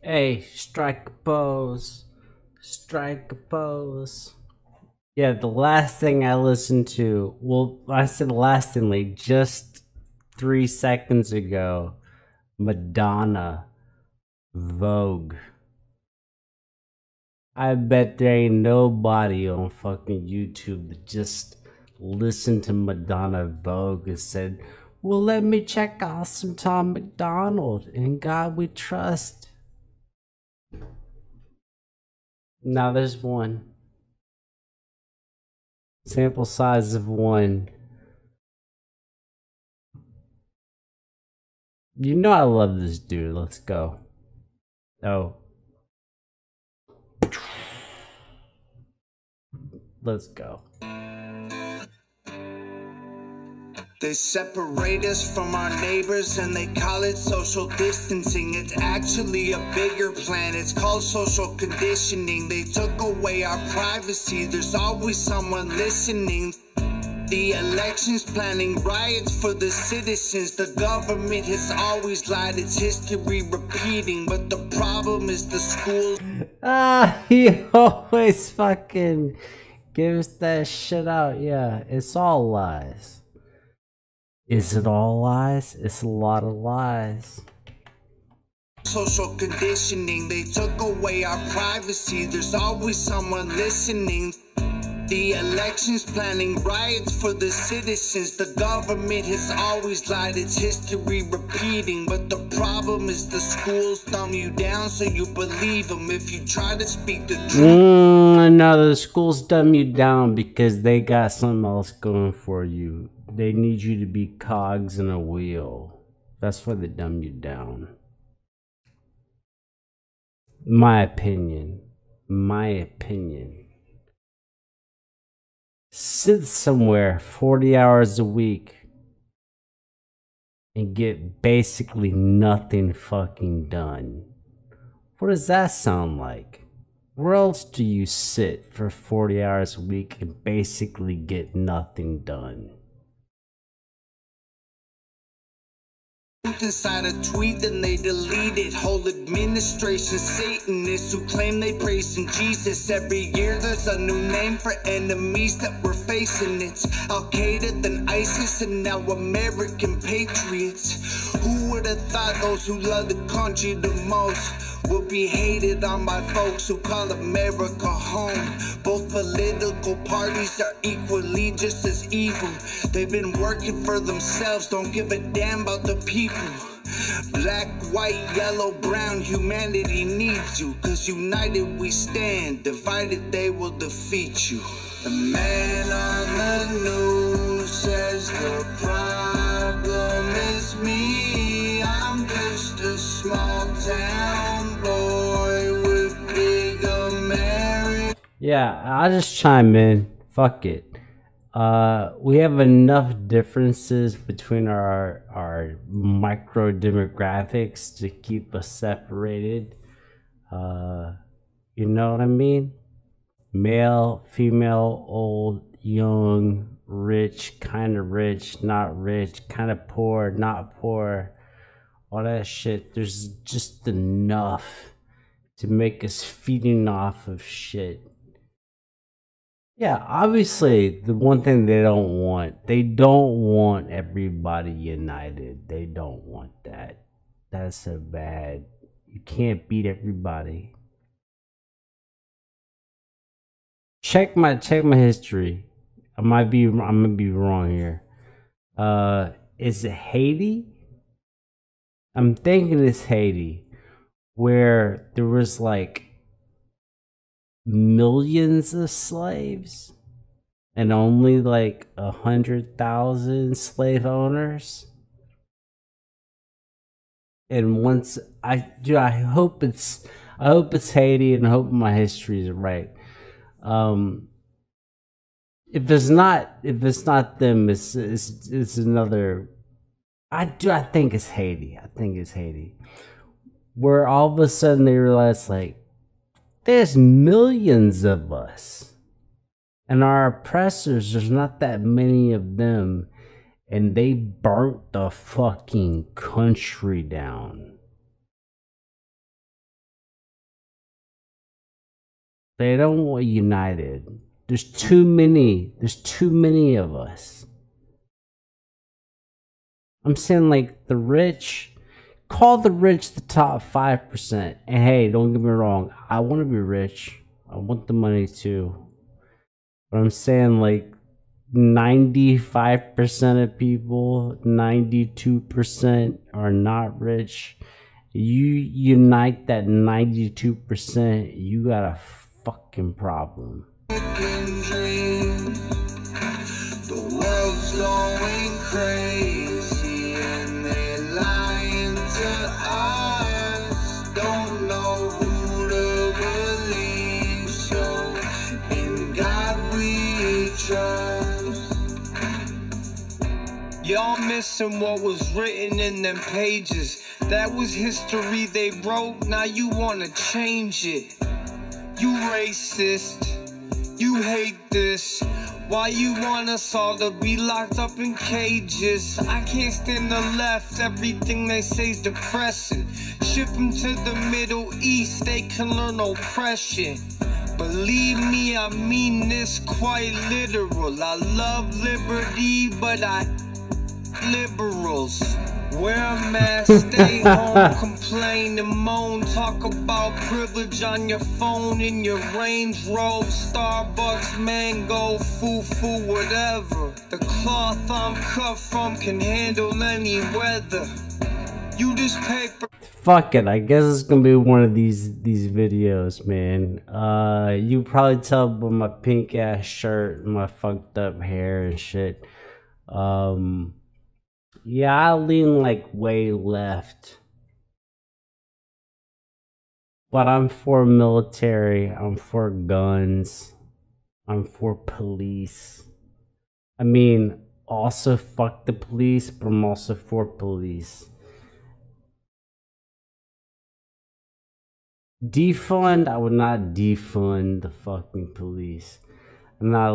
Hey, strike a pose. Strike a pose. Yeah, the last thing I listened to, well, I said lastingly, just 3 seconds ago, Madonna, Vogue. I bet there ain't nobody on fucking YouTube that just listened to Madonna Vogue and said, well, let me check out some Tom MacDonald. In God we trust. Now there's one. Sample size of one. You know I love this dude. Let's go. Oh. Let's go. They separate us from our neighbors and they call it social distancing. It's actually a bigger plan. It's called social conditioning. They took away our privacy. There's always someone listening. The elections planning riots for the citizens. The government has always lied. It's history repeating. But the problem is the schools. He always fucking gives that shit out. Yeah, it's all lies. Is it all lies? It's a lot of lies. Social conditioning. They took away our privacy. There's always someone listening. The elections planning riots for the citizens. The government has always lied. It's history repeating. But the problem is the schools dumb you down so you believe them. If you try to speak the truth. No, the schools dumb you down because they got something else going for you. They need you to be cogs in a wheel. That's why they dumb you down. My opinion. My opinion. Sit somewhere 40 hours a week and get basically nothing fucking done. What does that sound like? Where else do you sit for 40 hours a week and basically get nothing done? Inside a tweet, then they delete it. Whole administration Satanists who claim they praise in Jesus. Every year there's a new name for enemies that we're facing. It's Al-Qaeda, then ISIS, and now American patriots. Who would have thought those who love the country the most will be hated on by folks who call America home? Both political parties are equally just as evil. They've been working for themselves, don't give a damn about the people. Black, white, yellow, brown, humanity needs you. Cause united we stand, divided they will defeat you. The man on the news says the problem is me. I'm just a small town boy with big America. Yeah, I'll just chime in. Fuck it. We have enough differences between our micro demographics to keep us separated. You know what I mean? Male, female, old, young, rich, kind of rich, not rich, kind of poor, not poor, all that shit. There's just enough to make us feeding off of shit. Yeah, obviously, the one thing they don't want everybody united. They don't want that. That's so bad. You can't beat everybody. Check my history. I'm gonna be wrong here. Is it Haiti? I'm thinking it's Haiti, where there was like millions of slaves and only like 100,000 slave owners. And once I hope it's Haiti, and I hope my history is right. If it's not them, it's another. I think it's Haiti. I think it's Haiti, where all of a sudden they realize like there's millions of us, and our oppressors, there's not that many of them, and they burnt the fucking country down. They don't want united. There's too many. There's too many of us. I'm saying, like, the rich, call the rich the top 5%. And hey, don't get me wrong, I want to be rich. I want the money too. But I'm saying, like, 95% of people, 92% are not rich. You unite that 92%, you got a fucking problem. The world's going crazy and they're lying to us. Don't know who to believe, so in God we trust. Y'all missing what was written in them pages. That was history they wrote, now you wanna change it. You racist, you hate this. Why you want us all to be locked up in cages? I can't stand the left, everything they say's depressing. Ship them to the Middle East, they can learn oppression. Believe me, I mean this quite literal. I love liberty, but I liberals. Wear a mask, stay home, complain and moan. Talk about privilege on your phone in your Range Rover, Starbucks, mango, foo-foo, whatever. The cloth I'm cut from can handle any weather. You just paper. Fuck it, I guess it's gonna be one of these videos, man. You probably tell by my pink ass shirt and my fucked up hair and shit. Yeah, I lean like way left. But I'm for military, I'm for guns, I'm for police. I mean, also fuck the police, but I'm also for police. Defund, I would not defund the fucking police. And I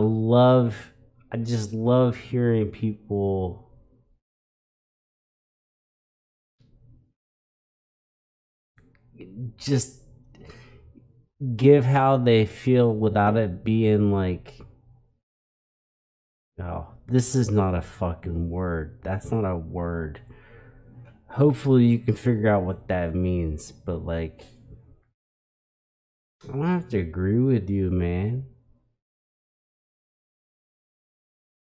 just love hearing people just give how they feel without it being like, oh, this is not a fucking word. That's not a word. Hopefully you can figure out what that means, but like, I don't have to agree with you, man.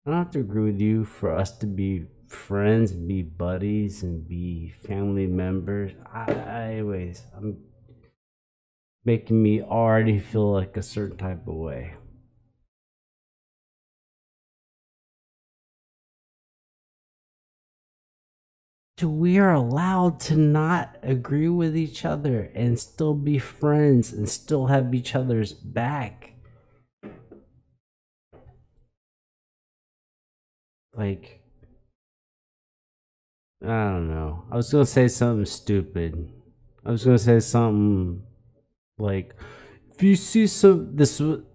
I don't have to agree with you for us to be friends, be buddies, and be family members. Anyways, I'm making me already feel like a certain type of way. So we are allowed to not agree with each other and still be friends and still have each other's back. Like, I don't know. I was gonna say something stupid. I was gonna say something like, if you see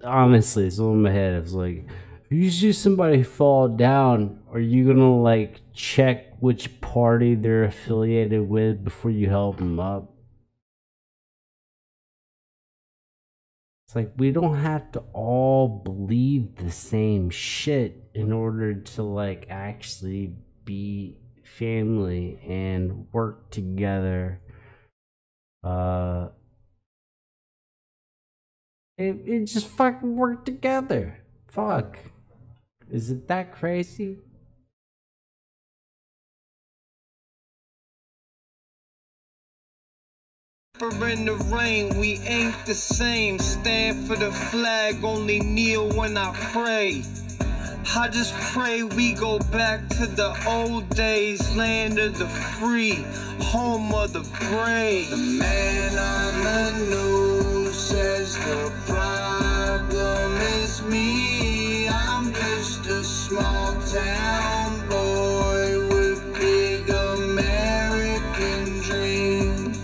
honestly, it's on my head. It's like, if you see somebody fall down, are you gonna like check which party they're affiliated with before you help them up? It's like, we don't have to all believe the same shit in order to like actually be family and work together. It just fucking work together. Fuck. Is it that crazy? In the rain, we ain't the same. Stand for the flag, only kneel when I pray. I just pray we go back to the old days, land of the free, home of the brave. The man on the news says the problem is me. I'm just a small town boy with big American dreams.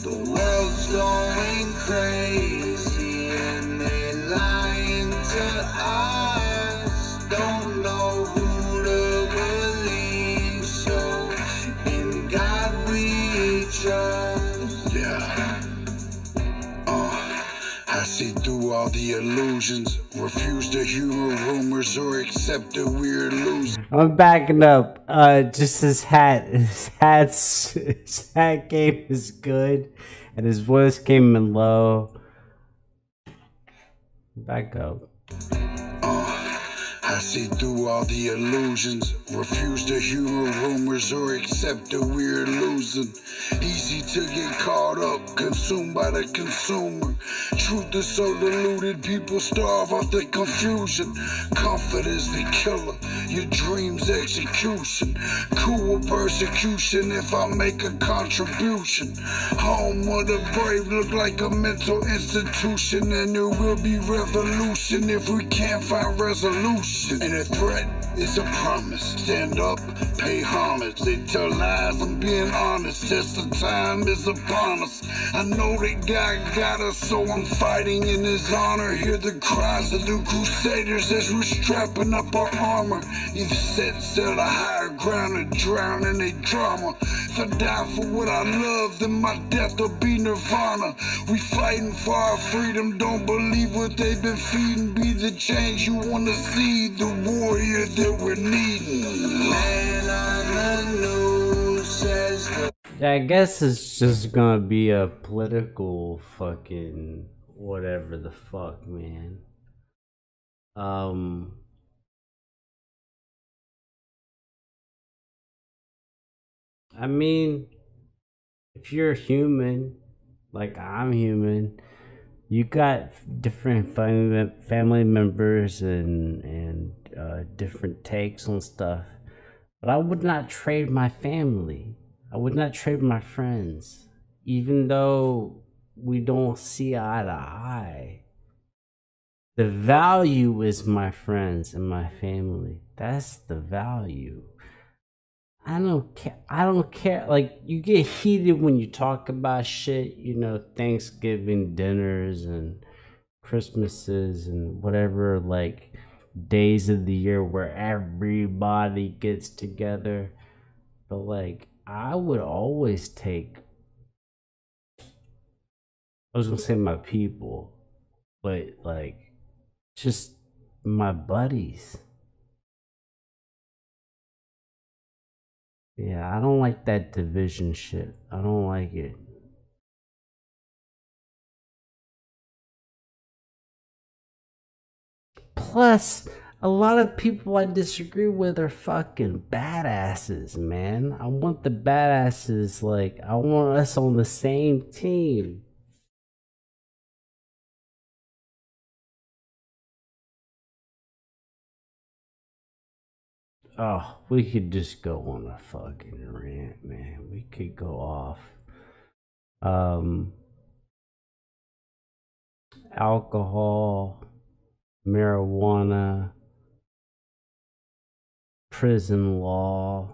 The world's going crazy and they're lying to us. Don't know who to believe, so in God we trust. Yeah. I see through all the illusions, refuse to humor rumors or accept that we're losing. I'm backing up. Just his hat game is good, and his voice came in low. Back up. I see through all the illusions, refuse to humor rumors or accept that we're losing. Easy to get caught up, consumed by the consumer. Truth is so diluted, people starve off the confusion. Comfort is the killer, your dreams execution. Cool with persecution if I make a contribution. Home of the brave look like a mental institution, and there will be revolution if we can't find resolution. And a threat is a promise. Stand up, pay homage. They tell lies, I'm being honest. Test of time is upon us. I know that God got us, so I'm fighting in his honor. Hear the cries of the crusaders as we're strapping up our armor. Either set sail to higher ground or drown in a drama. If I die for what I love, then my death will be nirvana. We fighting for our freedom, don't believe what they've been feeding. Be the change you wanna see, the warrior that we're needing. Man on the news says the Yeah, I guess it's just gonna be a political fucking whatever the fuck, man. I mean, if you're human, like I'm human, you got different family members and different takes on stuff. But I would not trade my family. I would not trade my friends, even though we don't see eye to eye. The value is my friends and my family. That's the value. I don't care. Like, you get heated when you talk about shit, you know, Thanksgiving dinners and Christmases and whatever, like, days of the year where everybody gets together. But, like, I would always take, I was gonna say my people, but, like, just my buddies. Yeah, I don't like that division shit. I don't like it. Plus, a lot of people I disagree with are fucking badasses, man. I want the badasses, like, I want us on the same team. Oh, we could just go on a fucking rant, man. We could go off. Alcohol, marijuana, prison law,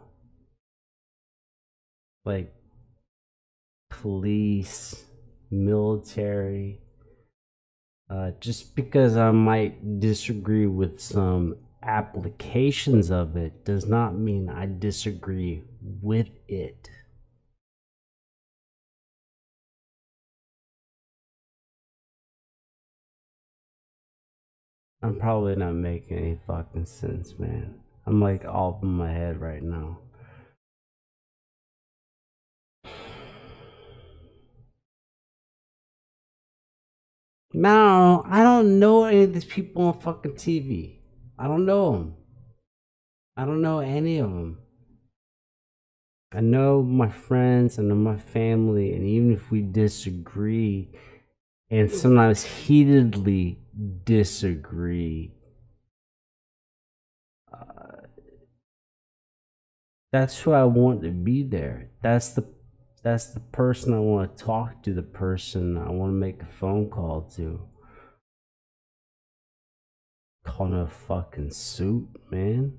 like police, military. Just because I might disagree with some applications of it does not mean I disagree with it. I'm probably not making any fucking sense, man. I'm like all in my head right now. No, I don't know any of these people on fucking TV. I don't know them. I don't know any of them. I know my friends, I know my family, and even if we disagree, and sometimes heatedly disagree, that's who I want to be there. That's the person I want to talk to, the person I want to make a phone call to. Call in a fucking suit, man.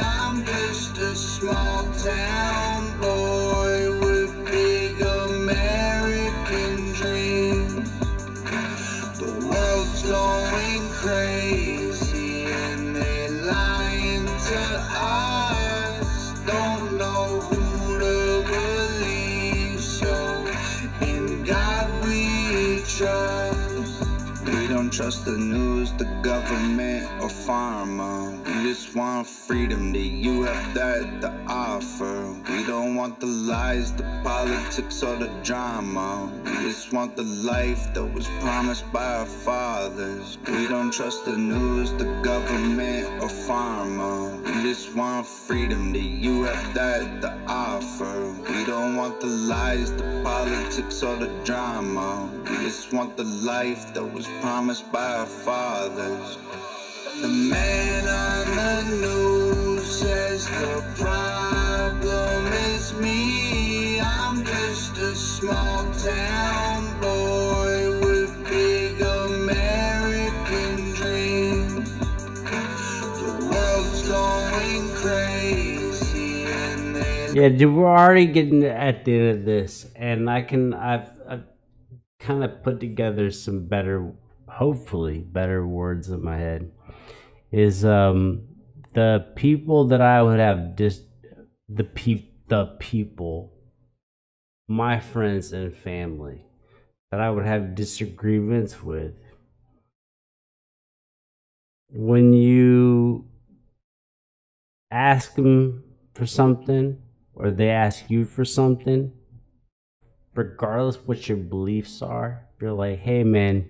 I'm just a small town boy with big American dreams. The world's going crazy and they're lying to us. Don't know who to believe, so trust the news, the government, or pharma. We just want freedom, that you have that to offer. We don't want the lies, the politics, or the drama. We just want the life that was promised by our fathers. We don't trust the news, the government, or pharma. We just want freedom, that you have that to offer. We don't want the lies, the politics, or the drama. We just want the life that was promised by our fathers. The man on the news says the problem is me. I'm just a small town boy with big American dreams. The world's going crazy and Yeah, dude, we're already getting at the end of this, and I've kind of put together some better, hopefully better words in my head. Is the people that I would have the people, my friends and family that I would have disagreements with. When you ask them for something or they ask you for something, regardless what your beliefs are, you're like, hey man,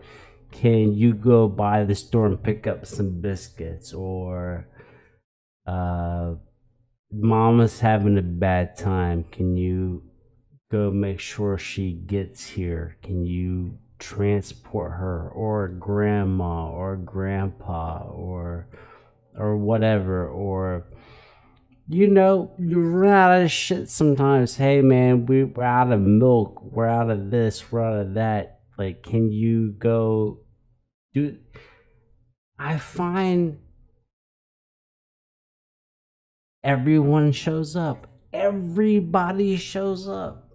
can you go by the store and pick up some biscuits? Or mama's having a bad time, can you go make sure she gets here? Can you transport her? Or grandma or grandpa or whatever. Or you run out of shit sometimes. Hey man, we're out of milk, we're out of this, we're out of that. Like, can you go do? I find everyone shows up. Everybody shows up.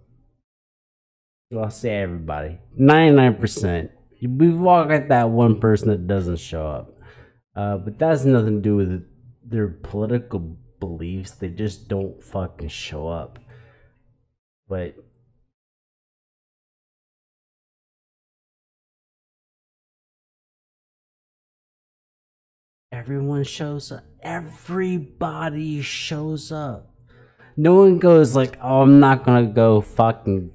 Well, I'll say everybody. 99%. We've all got that one person that doesn't show up. But that has nothing to do with their political beliefs. They just don't fucking show up. But everyone shows up. Everybody shows up. No one goes like, oh, I'm not gonna go fucking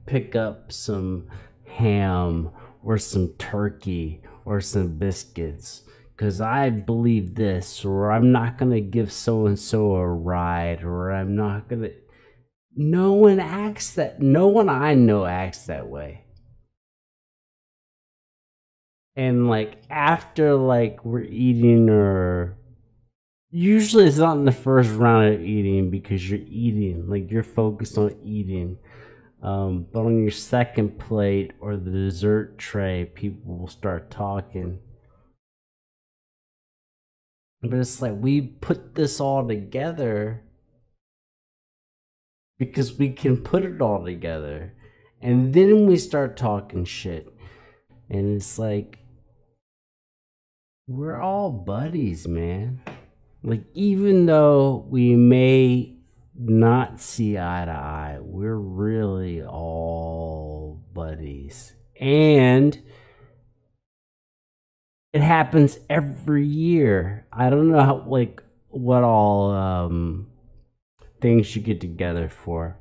pick up some ham or some turkey or some biscuits because I believe this, or I'm not gonna give so and so a ride, or I'm not gonna. No one acts that. No one I know acts that way. And like after like we're eating, or usually it's not in the first round of eating because you're eating, like you're focused on eating. But on your second plate or the dessert tray, people will start talking. But it's like we put this all together because we can put it all together. And then we start talking shit. And it's like, we're all buddies, man. Like, even though we may not see eye to eye, we're really all buddies. And it happens every year. I don't know how, like, what all things you get together for.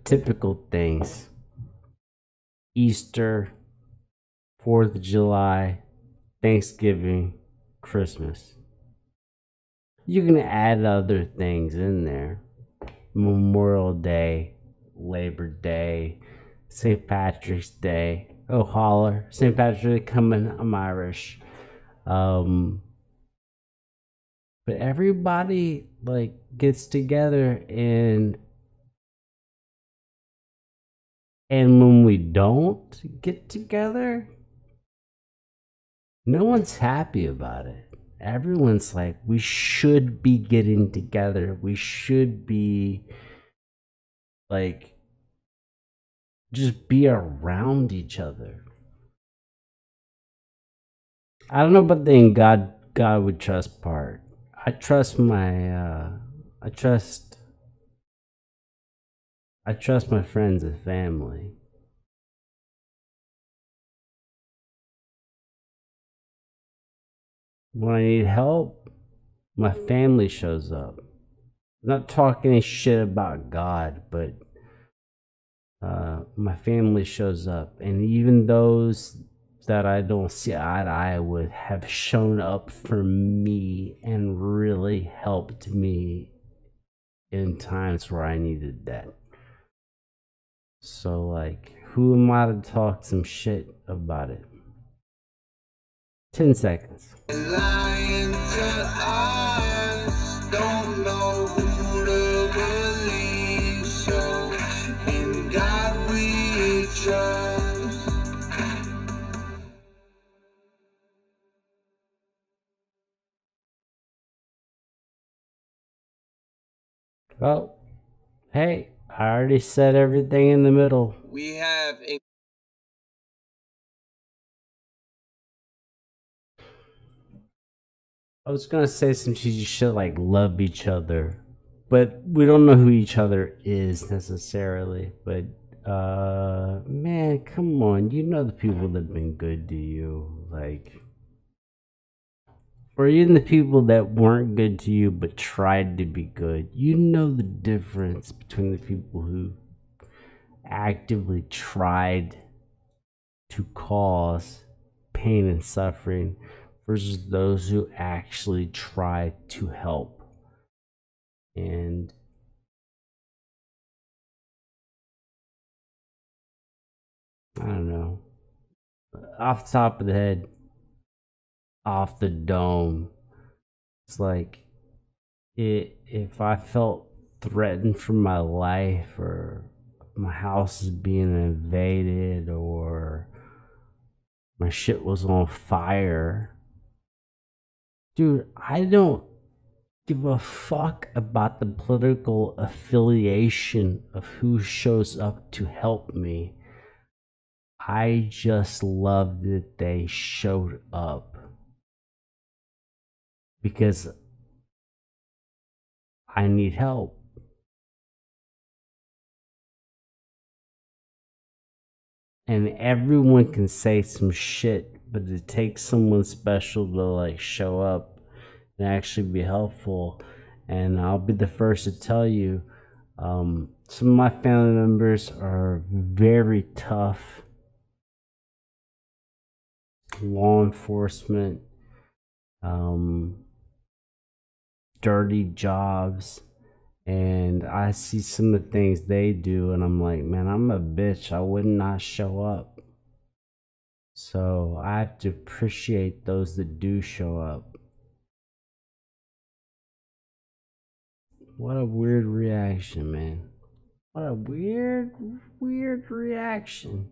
Typical things. Easter, 4th of July, Thanksgiving, Christmas. You can add other things in there. Memorial Day, Labor Day, St. Patrick's Day. Oh, holler. St. Patrick's Day coming. I'm Irish. But everybody like gets together, and when we don't get together, no one's happy about it. Everyone's like, we should be getting together. We should be like, just be around each other. I don't know about the God would trust part. I trust my I trust my friends and family. When I need help, my family shows up. I'm not talking any shit about God, but my family shows up, and even those that I don't see eye to eye with have shown up for me and really helped me in times where I needed that. So, like, who am I to talk some shit about it? 10 seconds. Lying to us, don't know who to believe, so in God we trust. Well, hey, I already said everything in the middle. We have a I was gonna say some cheesy shit like love each other, but we don't know who each other is necessarily. But man, come on, you know the people that've been good to you, like, or even the people that weren't good to you but tried to be good. You know the difference between the people who actively tried to cause pain and suffering versus those who actually try to help. And I don't know, off the top of the head, off the dome, it's like if I felt threatened for my life, or my house is being invaded, or my shit was on fire, dude, I don't give a fuck about the political affiliation of who shows up to help me. I just love that they showed up because I need help. And everyone can say some shit, but it takes someone special to like show up and actually be helpful. And I'll be the first to tell you, some of my family members are very tough. Law enforcement, um, dirty jobs, and I see some of the things they do, and I'm like, man, I'm a bitch. I would not show up. So I have to appreciate those that do show up. What a weird reaction, man. What a weird reaction.